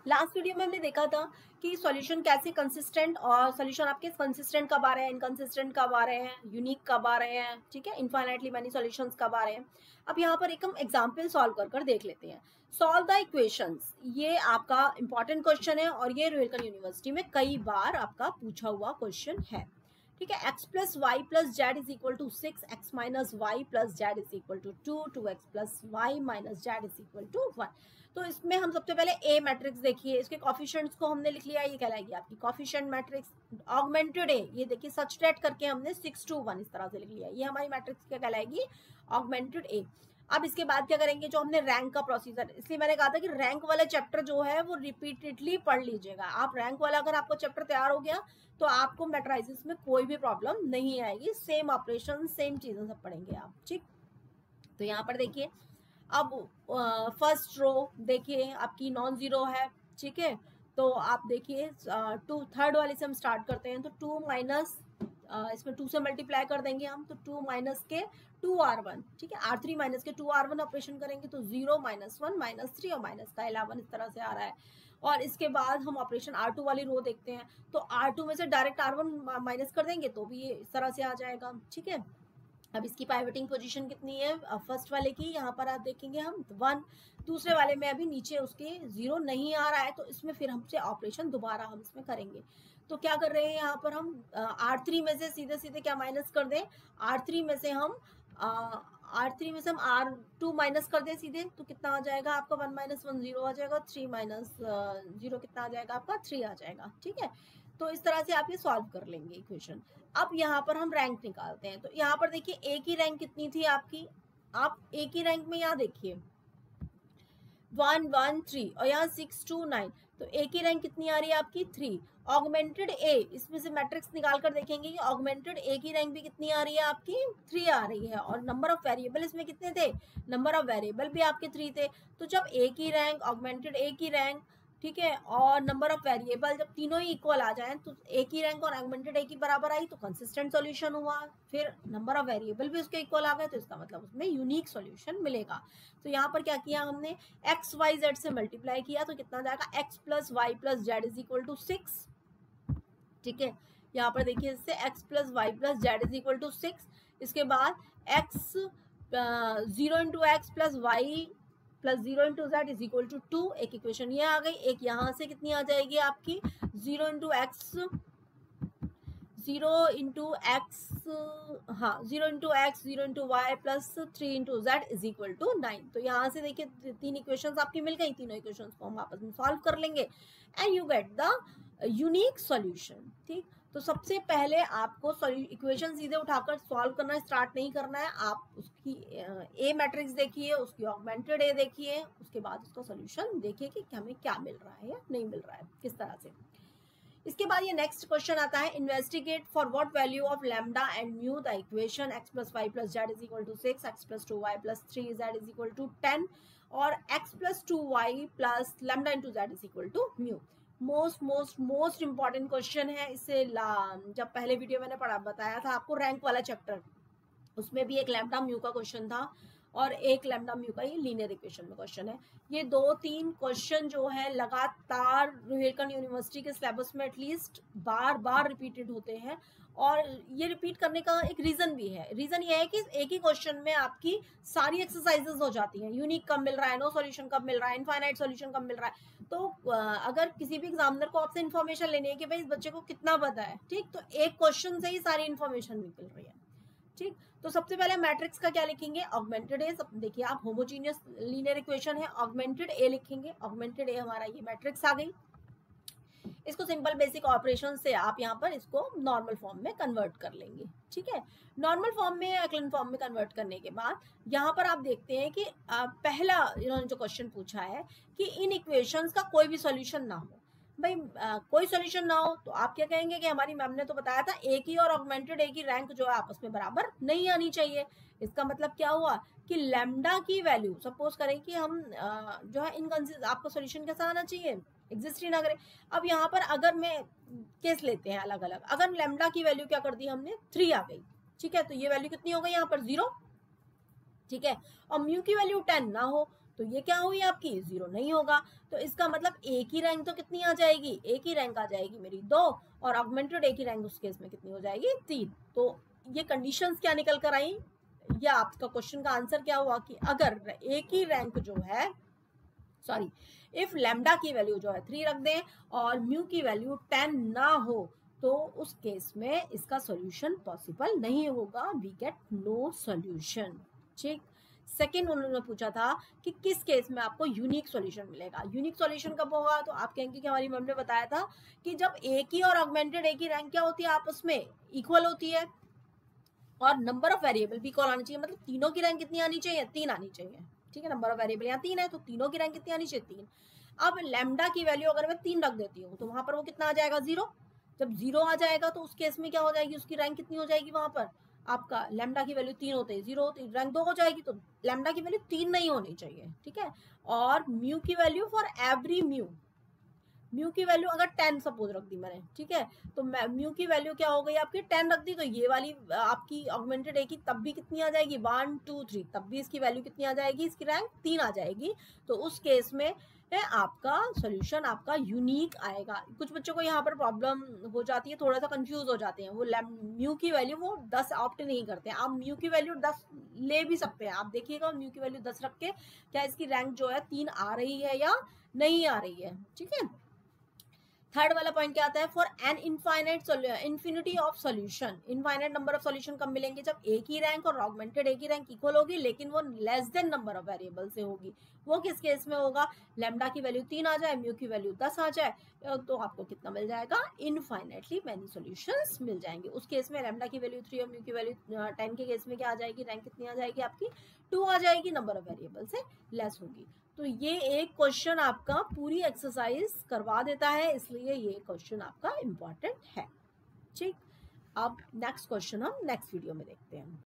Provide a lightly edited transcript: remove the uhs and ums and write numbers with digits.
Last video में हमने देखा था कि सॉल्यूशन कैसे कंसिस्टेंट, और सॉल्यूशन आपके कंसिस्टेंट कब आ रहे हैं, इनकंसिस्टेंट कब आ रहे हैं, यूनिक कब आ रहे हैं, ठीक है, इनफाइनाइटली मैनी सॉल्यूशंस कब आ रहे हैं। अब यहाँ पर एक हम एग्जांपल सॉल्व कर देख लेते हैं। सॉल्व द इक्वेशंस, ये आपका इंपॉर्टेंट क्वेश्चन है और ये रुड़की यूनिवर्सिटी में कई बार आपका पूछा हुआ क्वेश्चन है। ठीक है, x plus y plus z is equal to 6, x minus y plus z is equal to 2, 2x plus y minus z is equal to 1। तो इसमें हम सबसे पहले ए मैट्रिक्स देखिए, इसके कॉफिशिएंट्स को हमने लिख लिया, ये कहलाएगी आपकी कॉफिशिएंट मैट्रिक्स। ऑगमेंटेड ए, ये देखिए सब्सट्रैक्ट करके हमने 6 to 1 इस तरह से लिख लिया, ये हमारी मैट्रिक्स क्या कहलाएगी, ऑगमेंटेड ए। अब इसके बाद क्या करेंगे, जो हमने रैंक का प्रोसीजर, इसलिए मैंने कहा था कि रैंक वाला चैप्टर जो है वो रिपीटेडली पढ़ लीजिएगा आप। रैंक वाला अगर आपको चैप्टर तैयार हो गया तो आपको मैट्राइसिस में कोई भी प्रॉब्लम नहीं आएगी, सेम ऑपरेशन सेम चीजें सब पढ़ेंगे आप। ठीक, तो यहाँ पर देखिए, अब फर्स्ट रो देखिए आपकी नॉन जीरो है, ठीक है, तो आप देखिए टू, थर्ड वाले से हम स्टार्ट करते हैं, तो 2 माइनस, इसमें 2 से मल्टीप्लाई कर देंगे हम, तो 2 माइनस के 2r1, ठीक है, r3 माइनस के 2r1 ऑपरेशन करेंगे तो 0 माइनस 1 माइनस 3 और माइनस का 11 इस तरह से आ रहा है। और इसके बाद हम ऑपरेशन r2 वाली रो देखते हैं, तो r2 में से डायरेक्ट r1 माइनस कर देंगे तो भी ये इस तरह से आ जाएगा। ठीक है, अब इसकी पाइवटिंग पोजीशन कितनी है फर्स्ट वाले की, यहाँ पर आप देखेंगे हम 1, दूसरे वाले में अभी नीचे उसके 0 नहीं आ रहा है, तो इसमें फिर हमसे ऑपरेशन दोबारा हम इसमें करेंगे। तो क्या कर रहे हैं यहाँ पर हम R3 में से सीधे सीधे क्या माइनस कर दें, R3 में से हम R2 माइनस कर दें सीधे, तो कितना आ जाएगा आपका 1 माइनस 1 0 आ जाएगा, 3 माइनस 0 कितना आ जाएगा आपका 3 आ जाएगा। ठीक है, तो इस तरह से आप ये सॉल्व कर लेंगे इक्वेशन। अब यहाँ पर हम रैंक निकालते हैं, तो यहाँ पर देखिए ए की रैंक कितनी थी आपकी, आप ए की रैंक में यहाँ देखिए 1 1 3 और यहाँ 6 2 9, तो ए की रैंक कितनी आ रही है आपकी 3। ऑगमेंटेड ए, इसमें से मैट्रिक्स निकाल कर देखेंगे कि ऑगमेंटेड ए की रैंक भी कितनी आ रही है आपकी 3 आ रही है, और नंबर ऑफ वेरिएबल इसमें कितने थे, नंबर ऑफ वेरिएबल भी आपके 3 थे। तो जब ए की रैंक, ऑगमेंटेड ए की रैंक, ठीक है, और नंबर ऑफ वेरिएबल जब तीनों ही इक्वल आ जाएं, तो ए की रैंक और ऑगमेंटेड ए की बराबर आई तो कंसिस्टेंट सॉल्यूशन हुआ। फिर नंबर ऑफ वेरिएबल भी उसके इक्वल आ गए, तो इसका मतलब उसमें यूनिक सॉल्यूशन मिलेगा। तो यहाँ पर क्या किया हमने, एक्स वाई जेड से मल्टीप्लाई किया, तो कितना जाएगा x plus y plus z is equal to 6। ठीक है, यहाँ पर देखिए इससे x plus y plus z is equal to 6। इसके बाद x 0 into x plus y plus 0 into z is equal to 2, एक इक्वेशन ये आ गई। एक यहाँ से कितनी आ जाएगी आपकी 0 इंटू एक्स, 0 इंटू एक्स, हाँ 0 into x 0 into y plus 3 into z is equal to 9। तो यहाँ से देखिए 3 इक्वेशंस आपकी मिल गई, तीनों इक्वेशंस को हम आपस में सॉल्व कर लेंगे and you get the unique solution. ठीक, तो सबसे पहले आपको इक्वेशन सीधे उठाकर सॉल्व करना स्टार्ट नहीं करना है, आप उसकी ए मैट्रिक्स देखिए, उसकी ऑगमेंटेड ए देखिए, उसके बाद उसका सॉल्यूशन देखिए कि हमें क्या मिल रहा है या नहीं मिल रहा है, किस तरह से। इसके बाद ये नेक्स्ट क्वेश्चन आता है, investigate for what value of lambda and mu the equation x plus y plus z is equal to 6, x plus 2y plus 3z is equal to 10 और x plus 2y plus lambda into z is equal to mu. Most important question है। इससे जब पहले video मैंने बताया था आपको rank वाला चैप्टर, उसमें भी एक लैम्डा म्यू का क्वेश्चन था और एक लैम्डा म्यू का ये लीनियर इक्वेशन में क्वेश्चन है। ये 2-3 क्वेश्चन जो है लगातार रुड़की यूनिवर्सिटी के सिलेबस में एटलीस्ट बार रिपीटेड होते हैं, और ये रिपीट करने का एक रीजन भी है। रीजन ये है कि एक ही क्वेश्चन में आपकी सारी एक्सरसाइजेस हो जाती हैं, यूनिक कब मिल रहा है, नो सॉल्यूशन कब मिल रहा है, इनफाइनाइट सॉल्यूशन कब मिल रहा है। तो अगर किसी भी एग्जामिनर को आपसे इन्फॉर्मेशन लेनी है कि भाई इस बच्चे को कितना पता है, ठीक, तो एक क्वेश्चन से ही सारी इन्फॉर्मेशन निकल रही है। ठीक, तो सबसे पहले मैट्रिक्स का क्या लिखेंगे, ऑगमेंटेड ए। देखिए आप होमोजीनियस लीनियर इक्वेशन है, ऑगमेंटेड ए लिखेंगे, ऑगमेंटेड ए हमारा ये मैट्रिक्स आ गई। इसको सिंपल बेसिक ऑपरेशन से आप यहाँ पर इसको नॉर्मल फॉर्म में कन्वर्ट कर लेंगे। ठीक है, नॉर्मल फॉर्म में एक्लन फॉर्म में कन्वर्ट करने के बाद यहाँ पर आप देखते हैं कि पहला इन्होंने जो क्वेश्चन पूछा है कि इन इक्वेशंस का कोई भी सॉल्यूशन ना हो। भाई कोई सॉल्यूशन ना हो तो आप क्या कहेंगे कि हमारी मैम ने तो बताया था ए की और ऑगमेंटेड ए की रैंक जो है आपस में बराबर नहीं आनी चाहिए। इसका मतलब क्या हुआ कि लैम्डा की वैल्यू, सपोज करें कि हम जो है इनकंसिस्टेंट, आपका सॉल्यूशन कैसा आना चाहिए, एग्जिस्ट ही ना करे। अब यहाँ पर अगर मैं केस लेते हैं अलग अलग, अगर लैम्डा की वैल्यू क्या कर दी हमने 3 आ गई, ठीक है, तो ये वैल्यू कितनी हो गई यहाँ पर 0। ठीक है, और म्यू की वैल्यू 10 ना हो तो ये क्या हुई आपकी 0 नहीं होगा। तो इसका मतलब ए की रैंक तो कितनी आ जाएगी, ए की रैंक आ जाएगी मेरी 2 और ऑगमेंटेड ए की रैंक उस केस में कितनी हो जाएगी 3। तो ये कंडीशंस क्या निकल कर आई, या आपका क्वेश्चन का आंसर क्या हुआ कि अगर ए की रैंक जो है सॉरी इफ लैम्डा की वैल्यू जो है 3 रख दें और म्यू की वैल्यू 10 ना हो तो उस केस में इसका सॉल्यूशन पॉसिबल नहीं होगा, वी गेट नो सॉल्यूशन। ठीक, सेकेंड उन्होंने पूछा था कि किस केस में आपको यूनिक सॉल्यूशन मिलेगा। यूनिक सॉल्यूशन कब होगा, तो आप कहेंगे कि हमारी मैम ने बताया था कि जब ए की और ऑगमेंटेड ए की रैंक क्या होती है, आपस में इक्वल होती है और नंबर ऑफ वेरिएबल भी इक्वल आनी चाहिए, मतलब तीनों की रैंक कितनी आनी चाहिए, 3 आनी चाहिए। ठीक है, नंबर ऑफ वेरिएबल यहाँ 3 है तो तीनों की रैंक कितनी आनी चाहिए 3। अब लैम्डा की वैल्यू अगर मैं 3 रख देती हूँ तो वहां पर वो कितना आ जाएगा 0। जब 0 आ जाएगा तो उस केस में क्या हो जाएगी, उसकी रैंक कितनी हो जाएगी, वहां पर आपका लैम्डा की वैल्यू 3 होते हैं 0 होती रैंक 2 हो जाएगी, तो लैम्डा की वैल्यू 3 नहीं होनी चाहिए। ठीक है, और म्यू की वैल्यू फॉर एवरी म्यू की वैल्यू अगर 10 सपोज रख दी मैंने, ठीक है, तो म्यू की वैल्यू क्या हो गई आपकी 10 रख दी, तो ये वाली आपकी ऑगमेंटेड ए की तब भी कितनी आ जाएगी 1 2 3, तब भी इसकी वैल्यू कितनी आ जाएगी, इसकी रैंक 3 आ जाएगी। तो उस केस में आपका सोल्यूशन आपका यूनिक आएगा। कुछ बच्चों को यहाँ पर प्रॉब्लम हो जाती है, थोड़ा सा कंफ्यूज हो जाते हैं, वो म्यू की वैल्यू वो 10 ऑप्ट नहीं करते हैं। आप म्यू की वैल्यू 10 ले भी सकते हैं, आप देखिएगा म्यू की वैल्यू 10 रख के क्या इसकी रैंक जो है 3 आ रही है या नहीं आ रही है। ठीक है, थर्ड वाला पॉइंट क्या आता है, for an infinite infinity of solution. Infinite number of solution कब मिलेंगे, जब ए की रैंक और ऑगमेंटेड ए की रैंक इक्वल होगी लेकिन वो less than number of variable से होगी। वो किस केस में होगा, लैम्डा की वैल्यू 3 आ जाए, म्यू की वैल्यू 10 आ जाए, तो आपको कितना मिल जाएगा, इनफाइनाइटली मैनी सॉल्यूशंस मिल जाएंगे। उस केस में लैम्डा की वैल्यू 3 और म्यू की वैल्यू 10 के केस में क्या आ जाएगी, रैंक कितनी आ जाएगी आपकी 2 आ जाएगी, नंबर ऑफ वेरिएबल से लेस होगी। तो ये एक क्वेश्चन आपका पूरी एक्सरसाइज करवा देता है, इसलिए ये क्वेश्चन आपका इम्पोर्टेंट है। ठीक, अब नेक्स्ट क्वेश्चन हम नेक्स्ट वीडियो में देखते हैं।